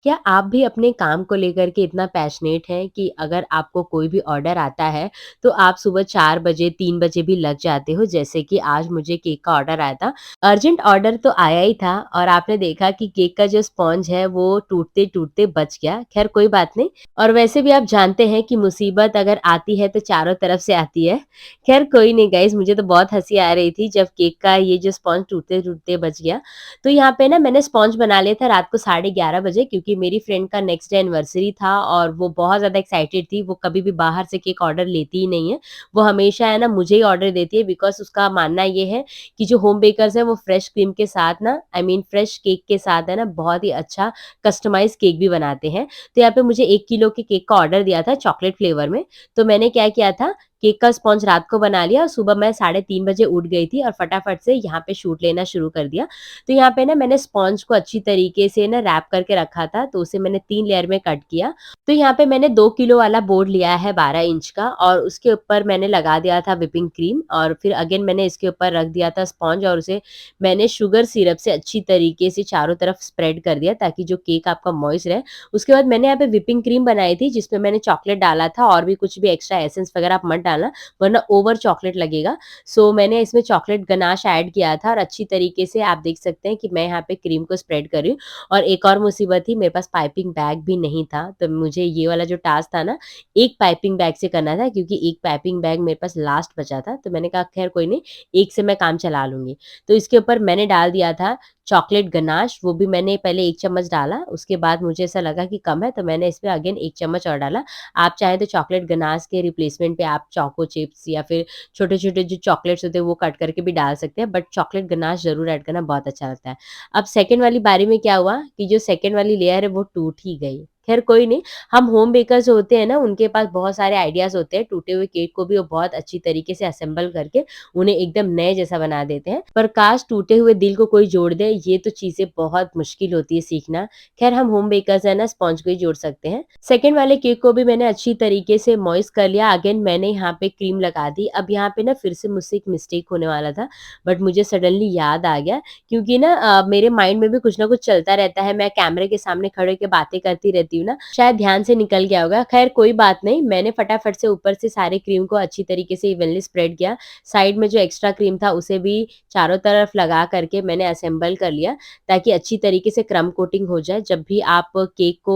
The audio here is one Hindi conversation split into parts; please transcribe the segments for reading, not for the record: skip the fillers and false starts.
क्या आप भी अपने काम को लेकर के इतना पैशनेट हैं कि अगर आपको कोई भी ऑर्डर आता है, तो आप सुबह 4 बजे, 3 बजे भी लग जाते हो? जैसे कि आज मुझे केक का ऑर्डर आया था। अर्जेंट ऑर्डर तो आया ही था और आपने देखा कि केक का जो स्पॉन्ज है, वो टूटते-टूटते बच गया। ख़ैर कोई बात नहीं और वैसे भी आप जानते हैं कि मुसीबत अगर आती है, तो चारों तरफ से आती है। ख़ैर कोई नहीं गाइज़, मुझे तो बहुत हँसी आ रही थी जब केक का ये जो स्पॉन्ज टूटते-टूटते बच गया। तो यहाँ पे ना मैंने स्पॉन्ज बना लिया था रात को 11:30 बजे क्योंकि मेरी फ्रेंड का नेक्स्ट डे एनिवर्सरी था और वो बहुत ज़्यादा एक्साइटेड थी। वो कभी भी बाहर से केक ऑर्डर लेती ही नहीं है। वो हमेशा है ना मुझे ही ऑर्डर देती है बिकॉज़ उसका मानना ये है कि जो होम बेकर्स हैं वो फ्रेश क्रीम के साथ ना आई मीन फ्रेश केक के साथ है ना बहुत ही अच्छा कस्टमाइज़ केक भी बनाते हैं। तो यहाँ पे मुझे 1 किलो के केक का ऑर्डर दिया था चॉकलेट फ्लेवर में। तो मैंने क्या किया था केक का स्पॉन्ज रात को बना लिया और सुबह मैं 3:30 बजे उठ गई थी और फटाफट से यहाँ पे शूट लेना शुरू कर दिया। तो यहाँ पे ना मैंने स्पॉन्ज को अच्छी तरीके से ना रैप करके रखा था, तो उसे मैंने 3 लेयर में कट किया। तो यहाँ पे मैंने 2 किलो वाला बोर्ड लिया है 12 इंच का और उसके ऊपर मैंने लगा दिया था व्हिपिंग क्रीम और फिर अगेन मैंने इसके ऊपर रख दिया था स्पॉन्ज और उसे मैंने शुगर सिरप से अच्छी तरीके से चारों तरफ स्प्रेड कर दिया ताकि जो केक आपका मॉइस्ट रहे। उसके बाद मैंने यहाँ पे व्हिपिंग क्रीम बनाई थी जिसमें मैंने चॉकलेट डाला था और भी कुछ भी एक्स्ट्रा एसेंस वगैरह आप मत डालना वरना ओवर चॉकलेट लगेगा। सो मैंने इसमें चॉकलेट गनाश ऐड किया था और अच्छी तरीके से आप देख सकते हैं कि मैं यहाँ पे क्रीम को स्प्रेड कर रही हूँ और एक और मुसीबत थी मेरे पास पाइपिंग बैग भी नहीं था तो मुझे ये वाला जो टास्क था ना एक पाइपिंग बैग से करना था क्योंकि एक पाइपिंग बैग मेरे पास लास्ट बचा था तो मैंने कहा खैर कोई नहीं एक से मैं काम चला लूंगी। तो इसके ऊपर मैंने डाल दिया था चॉकलेट गनाश वो भी मैंने पहले 1 चम्मच डाला उसके बाद मुझे ऐसा लगा कि कम है तो मैंने इसमें अगेन 1 चम्मच और डाला। आप चाहें तो चॉकलेट गनाश के रिप्लेसमेंट पे आप चोको चिप्स या फिर छोटे-छोटे जो चॉकलेट्स होते हैं वो कट करके भी डाल सकते हैं बट चॉकलेट गनाश ज़रूर ऐड करना बहुत अच्छा लगता है। अब सेकंड वाली बारी में क्या हुआ कि जो सेकंड वाली लेयर है वो टूट ही गई। ख़ैर कोई नहीं, हम होम बेकर्स होते हैं ना उनके पास बहुत सारे आइडियाज़ होते हैं, टूटे हुए केक को भी वो बहुत अच्छी तरीके से असेंबल करके उन्हें एकदम नए जैसा बना देते हैं। पर काश टूटे हुए दिल को कोई जोड़ दे, ये तो चीज़ें बहुत मुश्किल होती है सीखना। ख़ैर हम होम बेकर्स हैं ना स्पॉन्ज को ही जोड़ सकते हैं। सेकंड वाले केक को भी मैंने अच्छी तरीके से मॉइस्ट कर लिया। अगेन मैंने यहाँ पे क्रीम लगा दी। अब यहाँ पे ना फिर से मुझसे एक मिस्टेक होने वाला था, बट मुझे सडनली याद आ गया क्योंकि ना मेरे माइंड में भी कुछ ना कुछ चलता रहता है। मैं कैमरे के सामने खड़े होके बातें करती रहती हूँ ना, शायद ध्यान से निकल गया होगा। ख़ैर कोई बात नहीं, मैंने फटाफट से ऊपर से सारे क्रीम को अच्छी तरीके से इवनली स्प्रेड किया। साइड में जो एक्स्ट्रा क्रीम था उसे भी चारों तरफ लगा करके मैंने असेंबल कर लिया ताकि अच्छी तरीके से क्रम्ब कोटिंग हो जाए। जब भी आप केक को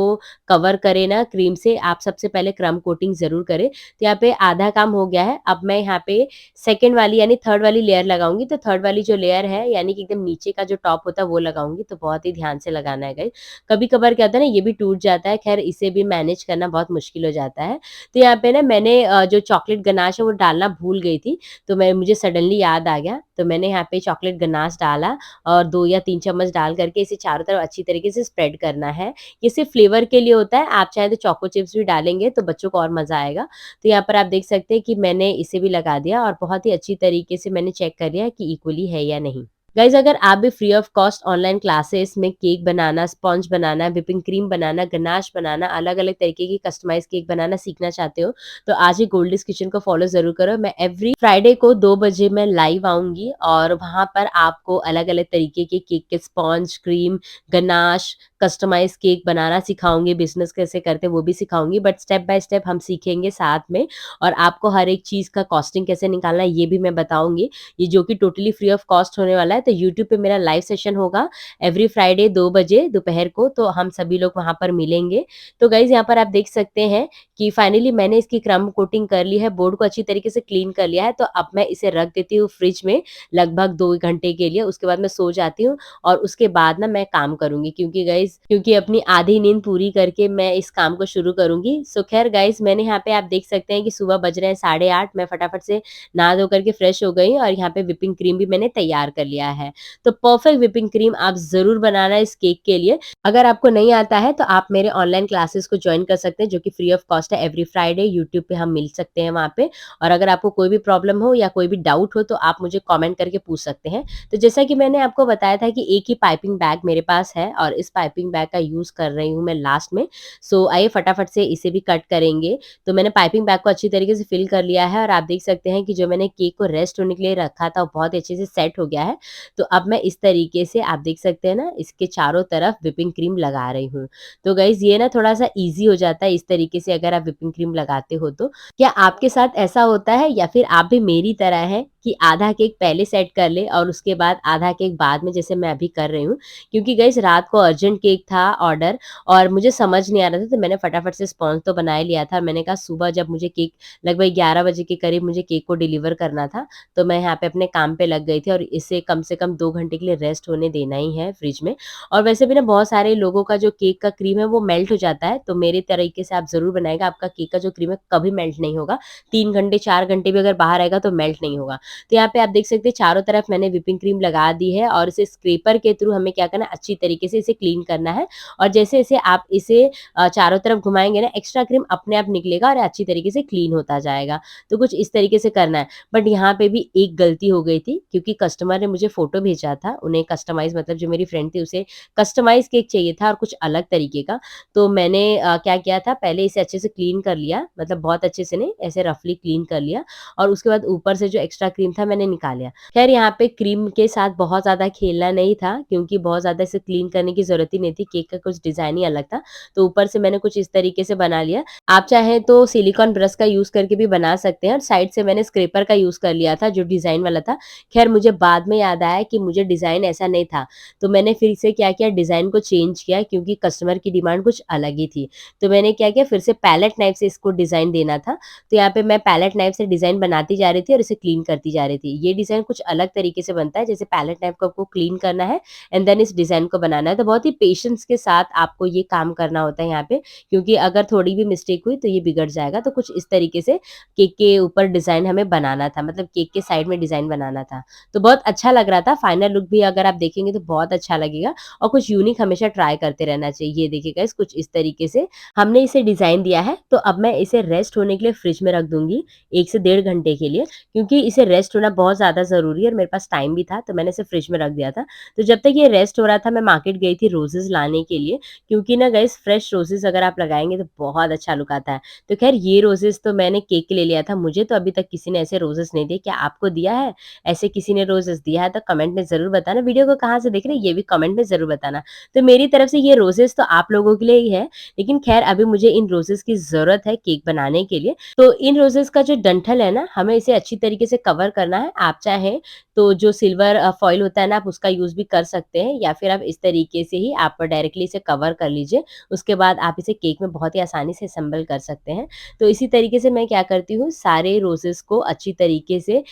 कवर करें ना क्रीम से, आप सबसे पहले क्रम्ब कोटिंग ज़रूर करें। तो यहाँ पे आधा काम हो गया है। अब मैं यहाँ पे सेकंड वाली यानी थर्ड वाली लेयर लगाऊँगी। तो थर्ड वाली जो लेयर है यानी कि एकदम नीचे का जो टॉप होता है वो लगाऊँगी। तो बहुत ही ध्यान से लगाना है गाइस। कभी-कभार क्या होता है ना ये भी टूट जाता है, ख़ैर इसे भी मैनेज करना बहुत मुश्किल हो जाता है। तो यहाँ पे ना मैंने जो चॉकलेट गनाश है वो डालना भूल गई थी। तो मुझे सडनली याद आ गया। तो मैंने यहाँ पे चॉकलेट गनाश डाला और 2 या 3 चम्मच डाल करके इसे चारों तरफ अच्छी तरीके से स्प्रेड करना है। ये सिर्फ़ फ्लेवर के लिए होता है, आप चाहें तो चोको चिप्स भी डालेंगे तो बच्चों को और मज़ा आएगा। तो यहाँ पर आप देख सकते हैं कि मैंने इसे भी लगा दिया और बहुत ही अच्छी तरीके से मैंने चेक कर लिया कि इक्वली है या नहीं। गाइज़ अगर आप भी free of cost online classes में केक बनाना, स्पॉन्ज बनाना, व्हिपिंग क्रीम बनाना, गनाश बनाना, अलग-अलग तरीके की कस्टमाइज़ केक बनाना सीखना चाहते हो, तो आज ही गोल्डिस किचन को फॉलो ज़रूर करो। मैं एवरी फ्राइडे को 2 बजे मैं लाइव आऊँगी और वहाँ पर आपको अलग-अलग तरीके के केक के sponge, cream, ganache, customize cake बनाना सिखाऊँगी, बिज़नेस कैसे करते हैं वो भी सिखाऊँगी। बट स्टेप बाय स्टेप हम सीखेंगे साथ में और आपको हर एक चीज़ का कॉस्टिंग कैसे निकालना है ये भी मैं बताऊँगी। ये जो कि टोटली फ्री ऑफ कॉस्ट होने वाला है। तो यूट्यूब पे मेरा लाइव सेशन होगा एवरी फ्राइडे 2 बजे दोपहर को, तो हम सभी लोग वहाँ पर मिलेंगे। तो गाइज़ यहाँ पर आप देख सकते हैं कि फाइनली मैंने इसकी क्रम्ब कोटिंग कर ली है, बोर्ड को अच्छी तरीके से क्लीन कर लिया है। तो अब मैं इसे रख देती हूँ फ्रिज में लगभग 2 घंटे के लिए, उसके बाद मैं सो जाती हूँ और उसके बाद ना मैं काम करूँगी क्योंकि गाइज़ क्योंकि अपनी आधी नींद पूरी करके मैं इस काम को शुरू करूँगी। सो ख़ैर गाइज़ मैंने यहाँ पे आप देख सकते हैं कि सुबह बज रहे हैं 8:30 मैं फटाफट से नहा धो करके फ्रेश हो गई और यहाँ पे व्हिपिंग क्रीम भी मैंने तैयार कर लिया है। तो परफेक्ट व्हिपिंग क्रीम आप ज़रूर बनाना इस केक के लिए। अगर आपको नहीं आता है तो आप मेरे ऑनलाइन क्लासेस को जॉइन कर सकते हैं जो कि फ्री ऑफ कॉस्ट है। एवरी फ्राइडे यूट्यूब पे हम मिल सकते हैं वहाँ पे और अगर आपको कोई भी प्रॉब्लम हो या कोई भी डाउट हो तो आप मुझे कमेंट करके पूछ सकते हैं। तो जैसा कि मैंने आपको बताया था कि एक ही पाइपिंग बैग मेरे पास है और इस पाइपिंग पाइपिंग बैग का यूज़ कर रही हूँ मैं लास्ट में। सो आइए फटाफट से इसे भी कट करेंगे। तो मैंने पाइपिंग बैग को अच्छी तरीके से फिल कर लिया है और आप देख सकते हैं कि जो मैंने केक को रेस्ट होने के लिए रखा था वो बहुत ही अच्छे से सेट हो गया है। तो अब मैं इस तरीके से आप देख सकते हैं ना इसके चारों तरफ व्हिपिंग क्रीम लगा रही हूँ। तो गाइज़ ये ना थोड़ा-सा ईज़ी हो जाता है इस तरीके से अगर आप व्हिपिंग क्रीम लगाते हो तो। क्या आपके साथ ऐसा होता है या फिर आप भी मेरी तरह हैं कि आधा केक पहले सेट कर लें और उसके बाद आधा केक बाद में जैसे मैं अभी कर रही हूँ? क्योंकि गाइज़ रात को अर्जेंट केक था ऑर्डर और मुझे समझ नहीं आ रहा था तो मैंने फटाफट से स्पॉन्ज तो बना ही लिया था। मैंने कहा सुबह जब मुझे केक लगभग 11 बजे के करीब मुझे केक को डिलीवर करना था, तो मैं यहाँ पे अपने काम पे लग गई थी और इसे कम से कम 2 घंटे के लिए रेस्ट होने देना ही है फ्रिज में। और वैसे भी ना बहुत सारे लोगों का जो केक का क्रीम है वो मेल्ट हो जाता है, तो मेरे तरीके से आप ज़रूर बनाइएगा, आपका केक का जो क्रीम है कभी मेल्ट नहीं होगा। 3 घंटे 4 घंटे भी अगर बाहर रहेगा तो मेल्ट नहीं होगा। तो यहाँ पे आप देख सकते हैं चारों तरफ मैंने व्हिपिंग क्रीम लगा दी है और इसे स्क्रैपर के थ्रू हमें क्या करना है अच्छी तरीके से इसे क्लीन करना है और जैसे-जैसे आप इसे चारों तरफ घुमाएँगे ना एक्स्ट्रा क्रीम अपने आप निकलेगा और अच्छी तरीके से क्लीन होता जाएगा। तो कुछ इस तरीके से करना है। बट यहाँ पे भी एक गलती हो गई थी क्योंकि कस्टमर ने मुझे फ़ोटो भेजा था। उन्हें कस्टमाइज़ मतलब जो मेरी फ्रेंड थी उसे कस्टमाइज़ केक चाहिए था और कुछ अलग तरीके का। तो मैंने क्या किया था पहले इसे अच्छे से क्लीन कर लिया, मतलब बहुत अच्छे से नहीं, ऐसे रफली क्लीन कर लिया और उसके बाद ऊपर से जो एक्स्ट्रा क्रीम था मैंने निकाल लिया। ख़ैर यहाँ पे क्रीम के साथ बहुत ज़्यादा खेलना नहीं था क्योंकि बहुत ज़्यादा इसे क्लीन करने की ज़रूरत ही नहीं थी, केक का कुछ डिज़ाइन ही अलग था। तो ऊपर से मैंने कुछ इस तरीके से बना लिया। आप चाहें तो सिलिकॉन ब्रश का यूज़ करके भी बना सकते हैं और साइड से मैंने स्क्रैपर का यूज़ कर लिया था जो डिज़ाइन वाला था। ख़ैर मुझे बाद में याद आया कि मुझे डिज़ाइन ऐसा नहीं था, तो मैंने फिर से क्या किया डिज़ाइन को चेंज किया क्योंकि कस्टमर की डिमांड कुछ अलग ही थी। तो मैंने क्या किया फिर से पैलेट नाइफ़ से इसको डिज़ाइन देना था, तो यहाँ पे मैं पैलेट नाइफ़ से डिज़ाइन बनाती जा रही थी और इसे क्लीन करती जा रही थी। ये डिज़ाइन कुछ अलग तरीके से बनता है, जैसे पैलेट नाइफ़ को आपको क्लीन करना है एंड देन इस डिज़ाइन को बनाना है। तो बहुत ही पेशेंस के साथ आपको ये काम करना होता है यहाँ पे, क्योंकि अगर थोड़ी भी मिस्टेक हुई तो ये बिगड़ जाएगा। तो कुछ इस तरीके से केक के ऊपर डिज़ाइन हमें बनाना था, मतलब केक के साइड में डिज़ाइन बनाना था। तो बहुत अच्छा लग रहा था, फाइनल लुक भी अगर आप देखेंगे तो बहुत अच्छा लगेगा और कुछ यूनिक हमेशा ट्राई करते रहना चाहिए। ये देखिए गाइस कुछ इस तरीके से हमने इसे डिज़ाइन दिया है, तो अब मैं इसे रेस्ट होने के लिए फ्रिज में रख दूँगी 1 से डेढ़ घंटे के लिए, क्योंकि इसे रेस्ट होना बहुत ज़्यादा ज़रूरी है और मेरे पास टाइम भी था, तो मैंने इसे फ्रिज में रख दिया था। तो जब तक ये रेस्ट हो रहा था मैं मार्केट गई थी रोज़ेज़ लाने के लिए, क्योंकि ना गाइस फ्रेश रोज़ेज़ अगर आप लगाएँगे तो बहुत अच्छा लुक आता है। तो ख़ैर ये रोज़ेज़ तो मैंने केक के लिए लिया था, मुझे तो अभी तक किसी ने ऐसे रोज़ेज़ नहीं दिए, क्या आपको दिया है? ऐसे किसी ने रोज़ेज़ दिया है तो कमेंट में ज़रूर बताना। वीडियो को कहाँ से देख रहे हैं ये भी कमेंट में ज़रूर बताना। तो मेरी तरफ से ये रोज़ेज़ तो आप लोगों के लिए ही है, लेकिन ख़ैर अभी मुझे इन रोज़ेज़ की ज़रूरत है केक बनाने के लिए। तो इन रोज़ेज़ का जो डंठल है ना, हमें इसे अच्छी तरीके से कवर करना है। आप चाहें तो जो सिल्वर फॉइल होता है ना, आप उसका यूज़ भी कर सकते हैं या फिर आप इस तरीके से ही आप डायरेक्टली इसे कवर कर लीजिए। उसके बाद आप इसे केक में बहुत ही आसानी से असेंबल कर सकते हैं। तो इसी तरीके से मैं क्या करती हूँ, सारे रोज़ेज़ को अच्छी तरीके से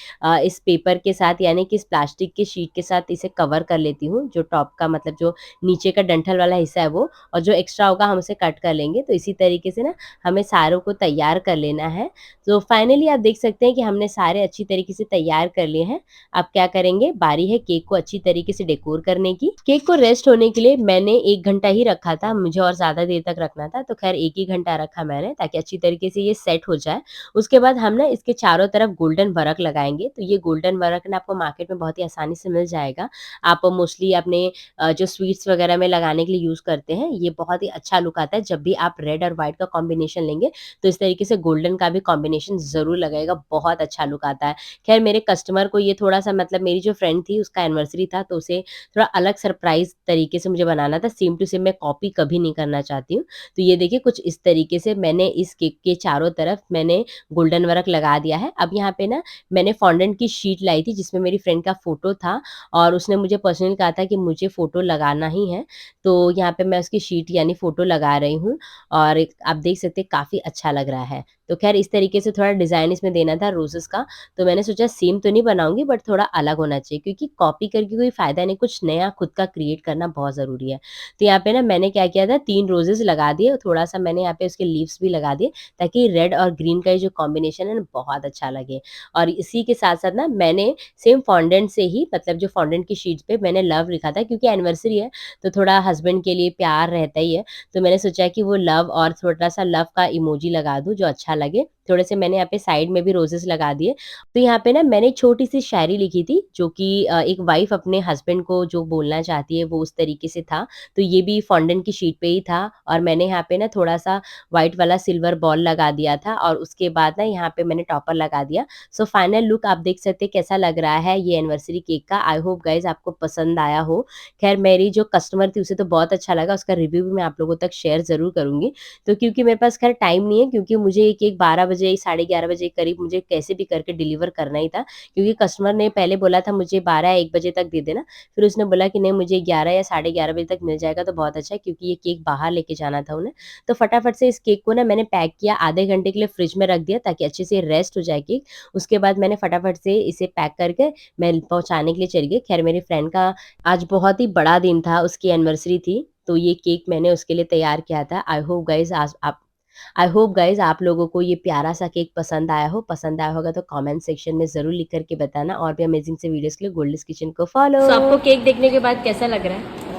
इस पेपर के साथ यानी कि इस प्लास्टिक के शीट के साथ इसे कवर कर लेती हूँ। जो टॉप का मतलब जो नीचे का डंठल वाला हिस्सा है वो, और जो एक्स्ट्रा होगा हम उसे कट कर लेंगे। तो इसी तरीके से ना हमें सारों को तैयार कर लेना है। तो फाइनली आप देख सकते हैं कि हमने सारे अच्छी तरीके से तैयार कर लिए हैं। अब क्या करेंगे, बारी है केक को अच्छी तरीके से डेकोर करने की। केक को रेस्ट होने के लिए मैंने 1 घंटा ही रखा था, मुझे और ज़्यादा देर तक रखना था, तो ख़ैर 1 ही घंटा रखा मैंने ताकि अच्छी तरीके से ये सेट हो जाए। उसके बाद हम ना इसके चारों तरफ गोल्डन वर्क लगाएँगे, तो ये गोल्डन वर्क ना आपको मार्केट में बहुत ही आसानी से मिल जाएगा। आप मोस्टली अपने जो स्वीट्स वगैरह में लगाने के लिए यूज़ करते हैं, ये बहुत ही अच्छा लुक आता है। जब भी आप रेड और व्हाइट का कॉम्बिनेशन लेंगे, तो इस तरीके से गोल्डन का भी कॉम्बिनेशन ज़रूर लगाइएगा, बहुत अच्छा लुक आता है। ख़ैर मेरे कस्टमर को ये थोड़ा-सा मतलब मेरी जो फ्रेंड थी उसका एनिवर्सरी था, तो उसे थोड़ा अलग सरप्राइज़ तरीके से मुझे बनाना था, सेम टू सेम मैं कॉपी कभी नहीं करना चाहती हूँ। तो ये देखिए कुछ इस तरीके से मैंने इस केक के चारों तरफ मैंने गोल्डन वर्क लगा दिया है। अब यहाँ पे ना मैंने फॉन्डेंट की शीट लाई थी जिसमें मेरी फ्रेंड का फ़ोटो था और उसने मुझे पर्सनली कहा था कि मुझे फ़ोटो लगाना ही है। तो यहाँ पे मैं उसकी शीट यानी फ़ोटो लगा रही हूँ और एक आप देख सकते हैं काफ़ी अच्छा लग रहा है। तो ख़ैर इस तरीके से थोड़ा डिज़ाइन इसमें देना था रोज़ेज़ का, तो मैंने सोचा सेम तो नहीं बनाऊँगी बट थोड़ा अलग होना चाहिए क्योंकि कॉपी करके कोई फ़ायदा नहीं, कुछ नया खुद का क्रिएट करना बहुत ज़रूरी है। तो यहाँ पे ना मैंने क्या किया था 3 रोज़ेज़ लगा दिए और थोड़ा-सा मैंने यहाँ पे उसके लीव्स भी लगा दिए ताकि रेड और ग्रीन का ये जो कॉम्बिनेशन है ना बहुत अच्छा लगे। और इसी के साथ-साथ ना मैंने सेम फॉन्डेंट से ही मतलब जो फॉन्डेंट की शीट्स पे मैंने लव लिखा था क्योंकि एनिवर्सरी है, तो थोड़ा हस्बैंड के लिए प्यार रहता ही है। तो मैंने सोचा कि वो लव और छोटा-सा लव का इमोजी लगा दूँ जो अच्छा लगे। थोड़े से मैंने यहाँ पे साइड में भी रोजेस लगा दिए। तो यहाँ पे ना मैंने एक छोटी-सी शायरी लिखी थी जो कि एक वाइफ़ अपने हस्बैंड को जो बोलना चाहती है वो उस तरीके से था। तो ये भी फॉन्डेंट की शीट पे ही था और मैंने यहाँ पे ना थोड़ा-सा व्हाइट वाला सिल्वर बॉल लगा दिया था और उसके बाद ना यहाँ पे मैंने टॉपर लगा दिया। सो फाइनल लुक आप देख सकते हैं कैसा लग रहा है ये एनिवर्सरी केक का। आई होप गाइज़ आपको पसंद आया हो। ख़ैर मेरी जो कस्टमर थी उसे तो बहुत अच्छा लगा, उसका रिव्यू भी मैं आप लोगों तक शेयर ज़रूर करूँगी। तो क्योंकि मेरे पास ख़ैर टाइम नहीं है क्योंकि मुझे ये केक 12 बजे, साढ़े 11 बजे के करीब मुझे कैसे भी करके डिलीवर करना ही था। क्योंकि कस्टमर ने पहले बोला था मुझे 12 या 1 बजे तक दे देना, फिर उसने बोला कि नहीं मुझे 11 या साढ़े 11 बजे तक मिल जाएगा तो बहुत अच्छा है क्योंकि ये केक बाहर लेके जाना था उन्हें। तो फटाफट से इस केक को ना मैंने पैक किया, आधे घंटे के लिए फ्रिज में रख दिया ताकि अच्छे से रेस्ट हो जाए केक। उसके बाद मैंने फटाफट से इसे पैक करके मैं पहुँचाने के लिए चली गई। ख़ैर मेरी फ्रेंड का आज बहुत ही बड़ा दिन था, उसकी एनिवर्सरी थी, तो ये केक मैंने उसके लिए तैयार किया था। आई होप गाइज़ आप लोगों को ये प्यारा-सा केक पसंद आया हो। पसंद आया होगा तो कमेंट सेक्शन में ज़रूर लिख कर के बताना और भी अमेज़िंग से वीडियोज़ के लिए गोल्डिस किचन को फॉलो। सो आपको केक देखने के बाद कैसा लग रहा है?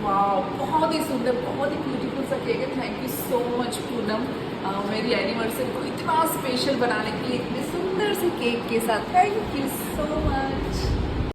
वाह, बहुत ही सुंदर, बहुत ही ब्यूटीफुल सा केक है। Thank you so much Poonam, मेरी एनिवर्सरी को इतना स्पेशल बनाने के लिए, इतने सुंदर से केक के साथ। Thank you so much.